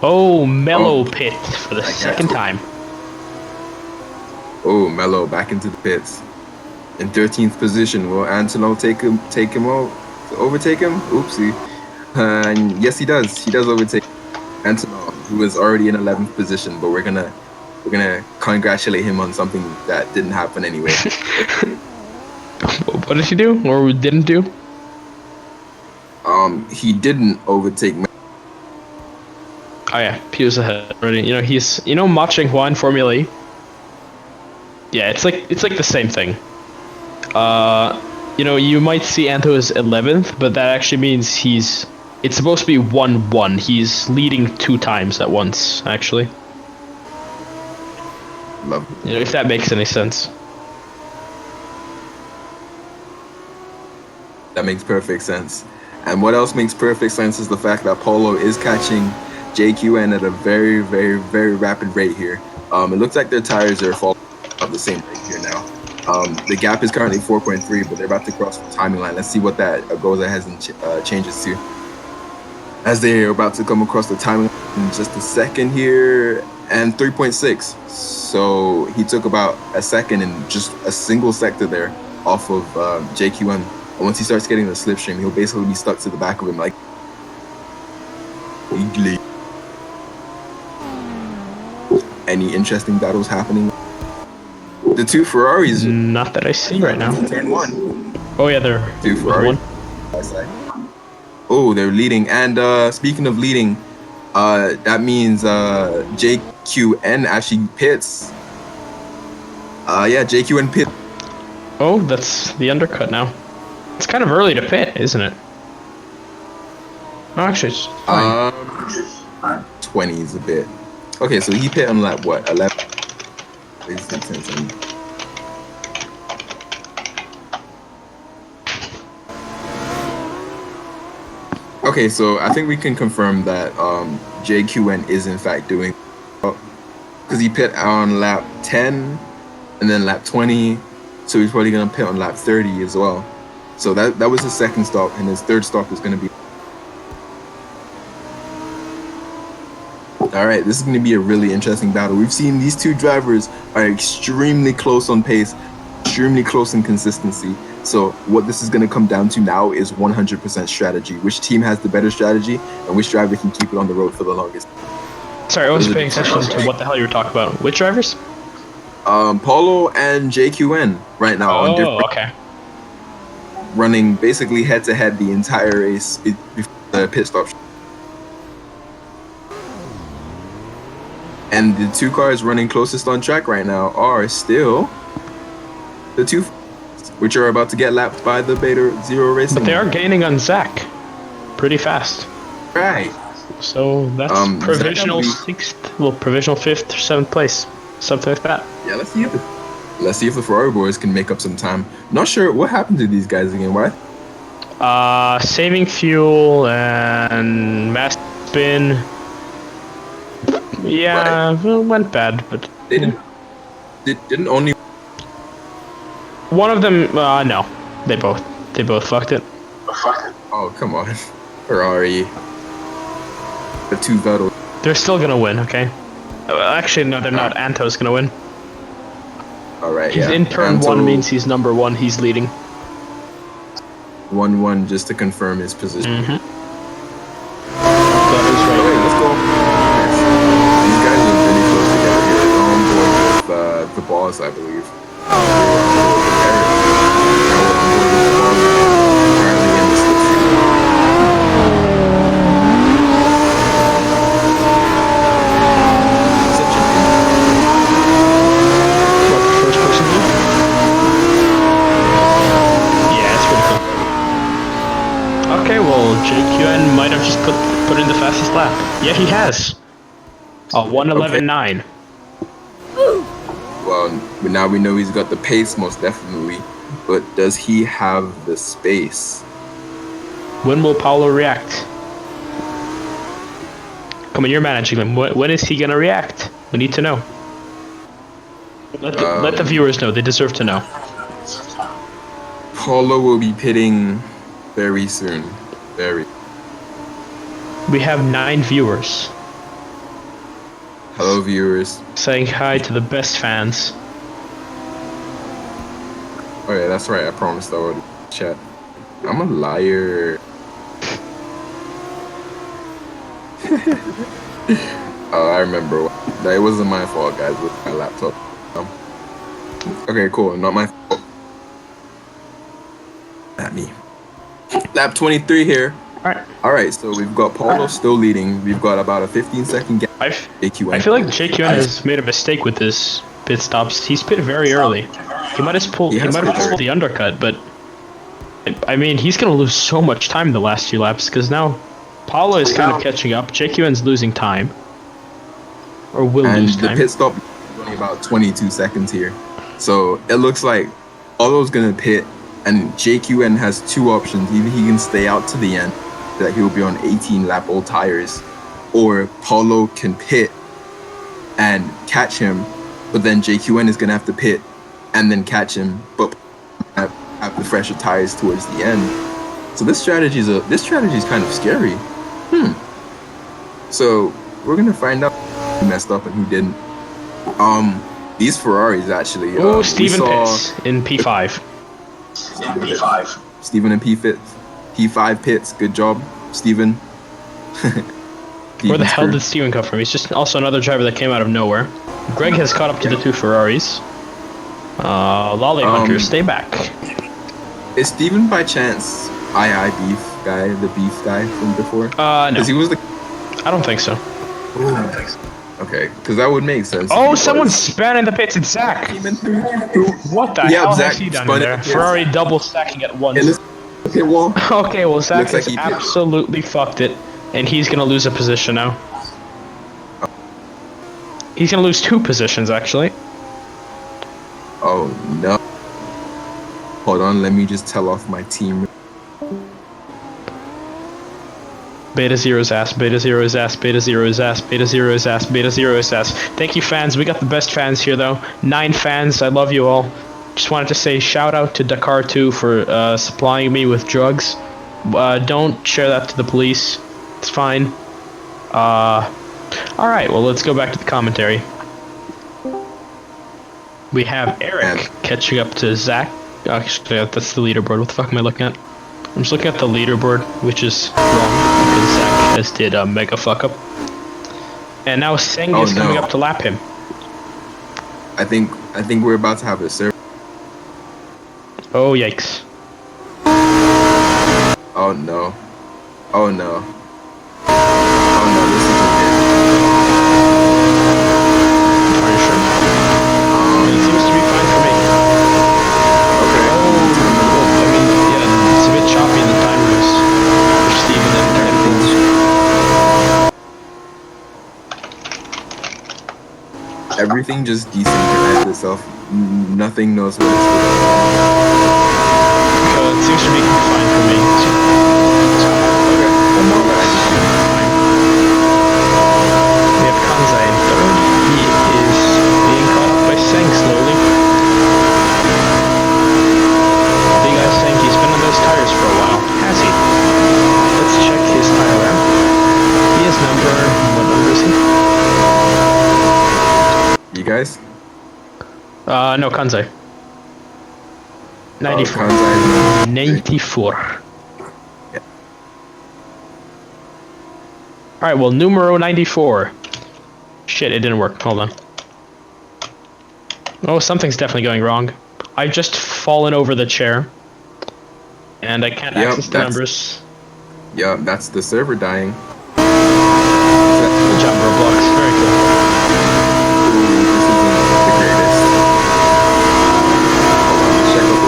Oh, Mello pit for the second time. Oh, Mello back into the pits. In 13th position, will Antonov take him out, overtake him? Oopsie. And yes, he does. He does overtake Antonov, who is already in 11th position. But we're gonna congratulate him on something that didn't happen anyway. What did he do, or didn't do? He didn't overtake me. Oh yeah, he was ahead already. You know, he's Ma Chenghua in Formula E. Yeah, it's like the same thing. You know, you might see Anto as 11th, but that actually means it's supposed to be 1-1. He's leading 2 times at once, actually. Love it. You know, if that makes any sense. That makes perfect sense. And what else makes perfect sense is the fact that Polo is catching JQN at a very, very, very rapid rate here. It looks like their tires are falling at the same rate here now. The gap is currently 4.3, but they're about to cross the timing line. Let's see what that goes ahead and changes to. As they're about to come across the timing line in just a second here, and 3.6. So he took about a second in just a single sector there off of JQN. And once he starts getting the slipstream, he'll basically be stuck to the back of him like wiggly. Any interesting battles happening? The 2 Ferraris. Not that I see right now. Turn 1. Oh yeah, they're 2 Ferraris. Oh, they're leading. And speaking of leading, that means JQN actually pits. Yeah, JQN pit. Oh, that's the undercut now. It's kind of early to pit, isn't it? No, actually, it's fine. 20 is a bit. Okay, so he pit on lap what? 11. Okay, so I think we can confirm that JQN is in fact doing, because he pit on lap 10 and then lap 20, so he's probably gonna pit on lap 30 as well. So that was his second stop, and his third stop is gonna be. All right, this is gonna be a really interesting battle. We've seen these two drivers are extremely close on pace, extremely close in consistency. So what this is going to come down to now is 100% strategy. Which team has the better strategy and which driver can keep it on the road for the longest. Sorry, I wasn't paying attention to what the hell you were talking about. Which drivers? Paulo and JQN right now on different, okay. running basically head to head the entire race before the pit stop. And the two cars running closest on track right now are still the two, which are about to get lapped by the Beta Zero Racing. But they are gaining on Zach pretty fast. Right. So that's provisional 6th, well, provisional 5th or 7th place, something like that. Yeah, let's see if the Ferrari boys can make up some time. Not sure what happened to these guys again. Why? Saving fuel and mass spin. Yeah, right. Well, went bad, but they didn't only. One of them, no, they both fucked it. Oh, come on, Ferrari. The two Vettel. They're still gonna win, okay? Actually, no, they're not. Anto's gonna win. All right, he's in turn Anto, 1 means he's number 1. He's leading. 1-1 just to confirm his position. Mm-hmm. That is right. Okay, let's go. These guys are really close together here. They're on board with the boss, I believe. JQN might have just put in the fastest lap. Yeah, he has. 1:11.9. Well, now we know he's got the pace, most definitely. But does he have the space? When will Paulo react? Come on, you're managing him. When is he gonna react? We need to know. Let the viewers know. They deserve to know. Paulo will be pitting very soon. Very. We have 9 viewers. Hello, viewers. Saying hi to the best fans. Oh yeah, that's right. I promised I would chat. I'm a liar. Oh, I remember. It wasn't my fault, guys, with my laptop. Okay, cool. Not my fault. Not me. Lap 23 here. Alright, so we've got Paulo still leading. We've got about a 15-second gap. I feel like JQN has made a mistake with this pit stops. He's pitted very early. He might have pulled the undercut, but I mean, he's going to lose so much time in the last few laps because now Paulo is kind of catching up. JQN's losing time. Or will lose time. And the pit stop is only about 22 seconds here. So it looks like Paulo's going to pit, and JQN has 2 options. Either he can stay out to the end, that he'll be on 18 lap old tires, or Paulo can pit and catch him, but then JQN is going to have to pit and then catch him, but have the fresher tires towards the end. So this strategy is kind of scary. So we're gonna find out who messed up and who didn't. These Ferraris actually. Oh, Steven pits in P5. Steven in P5 pits. Good job, Steven. Where the hell did Steven come from? He's just also another driver that came out of nowhere. Greg has caught up to the 2 Ferraris. Lolly Hunter, stay back. Is Steven by chance Beef guy, the beef guy from before? No. Because he was the. I don't think so. Okay, because that would make sense if Oh, he someone's was. spanning the pits. It's Zach. Came in through. What the Yep, hell has Zach he done in spun in the there? pits. Ferrari double stacking at In once. the pit wall. Okay, well, Zach Looks like has he pit. absolutely fucked it, and he's gonna lose a position now. He's gonna lose 2 positions, actually. Oh no. Hold on, let me just tell off my team. Beta Zero's ass, Beta Zero's ass, Beta Zero's ass, Beta Zero's ass, Beta Zero's ass. Thank you, fans. We got the best fans here, though. 9 fans. I love you all. Just wanted to say shout out to Dakar 2 for supplying me with drugs. Don't share that to the police. It's fine. Alright, well, let's go back to the commentary. We have Eric catching up to Zach. Actually, that's the leaderboard. What the fuck am I looking at? I'm just looking at the leaderboard, which is wrong because Zach has did a mega fuck up. And now Seng is coming up to lap him. I think we're about to have a server. Oh yikes! Oh no! Oh no! Oh no! This isn't good. Are you sure? It seems to be fine for me. Okay. Oh, I mean, yeah, it's a bit choppy in the timers for Steven and everything's. Everything just desynchronized itself. Nothing knows what it's doing. It seems to be fine for me. So. Okay. We have Kanzai in third. He is being caught up by Seng slowly. Big Eye Seng, he's been on those tires for a while. Has he? Let's check his tire round. He is number... what number is he? You guys? No, Kanzai. 94. Kanzai. 94. Alright, well, numero 94. Shit, it didn't work. Hold on. Oh, something's definitely going wrong. I've just fallen over the chair. And I can't access the numbers. Yep, that's the server dying. Good job, Roblox. Very cool. Ooh, this isn't the greatest. Hold on, let's check out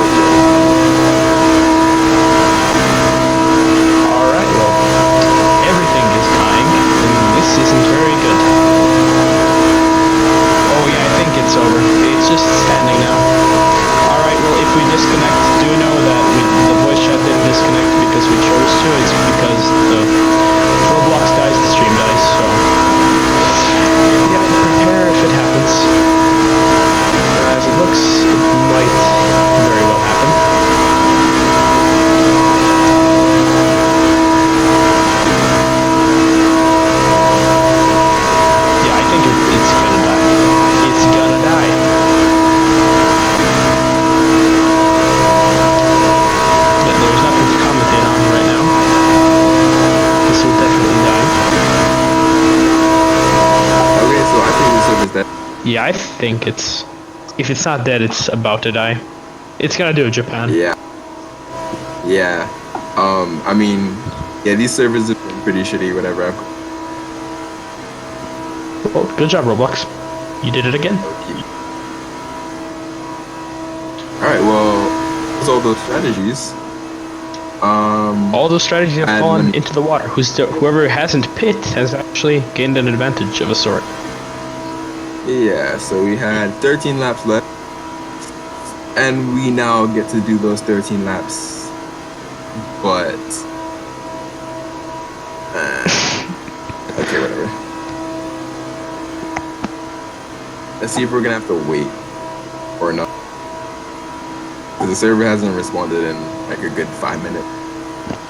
Alright, well, everything is dying, and this isn't very good. Oh yeah, I think it's over. It's just standing now. Alright, well, if we disconnect, do know that the voice chat didn't disconnect because we chose to. It's because if Roblox dies, the stream dies, so... yeah, prepare if it happens. As it looks, it might very well happen. Yeah, I think it's gonna die. It's gonna die. Yeah, there's nothing to commentate on right now. This will definitely die. Okay, so I think the server's dead. Yeah, I think it's... if it's not dead, it's about to die. It's gonna do it, Japan. Yeah. Yeah. I mean, yeah, these servers have been pretty shitty, whatever. Well, good job, Roblox. You did it again. Alright, well, that's all those strategies. All those strategies have fallen into the water. Whoever hasn't pit has actually gained an advantage of a sort. Yeah, so we had 13 laps left. And we now get to do those 13 laps. But... okay, whatever. Let's see if we're gonna have to wait. Or not. Because the server hasn't responded in like a good 5 minutes.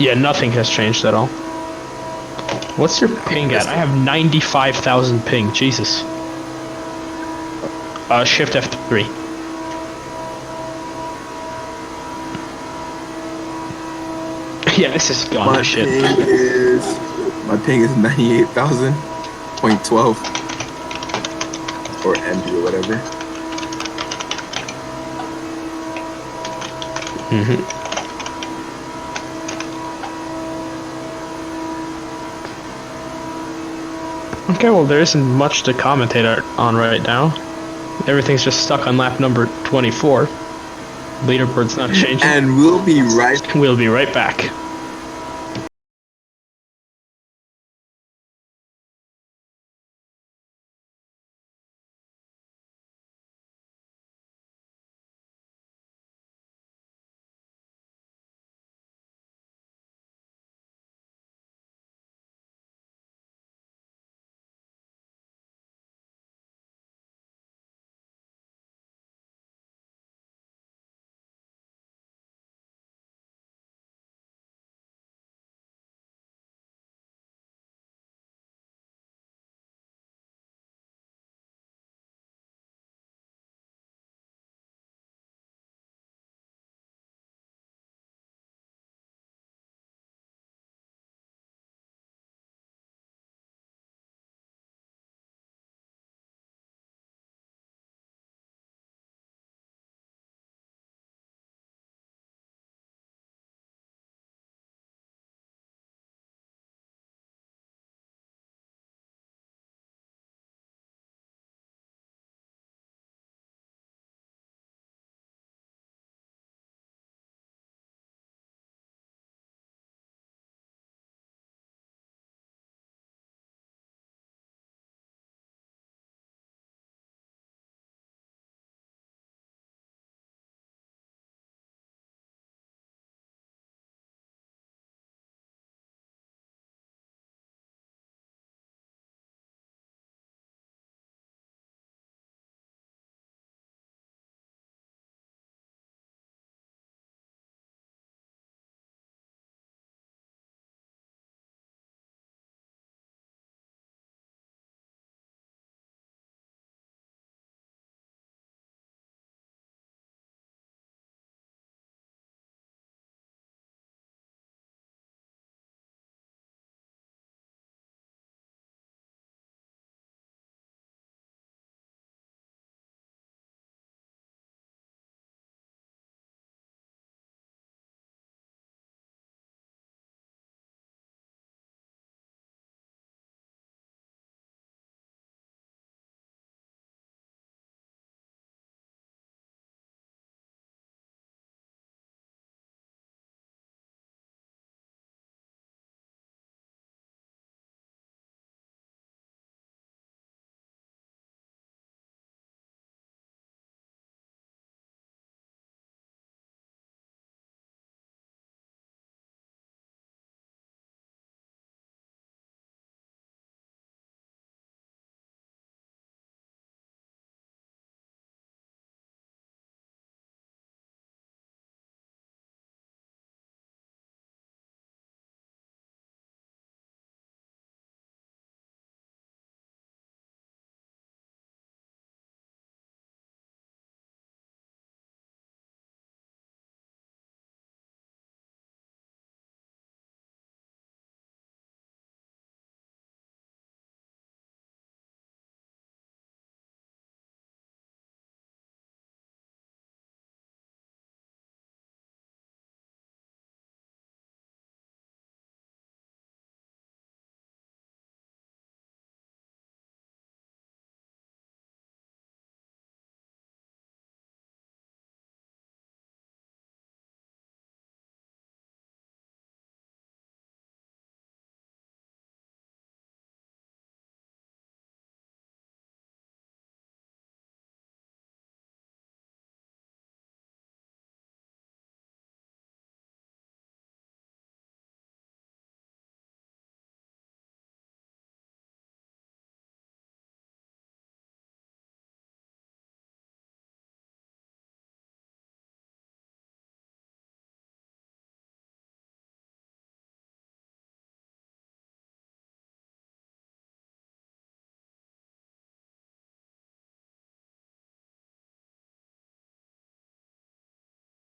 Yeah, nothing has changed at all. What's your ping at? I have 95,000 ping. Jesus. Shift F3. Yeah, this is gone to shit. My ping is 98,000.12 or MB or whatever. Okay, well, there isn't much to commentate on right now. Everything's just stuck on lap number 24. Leaderboard's not changing. And we'll be right We'll be right back.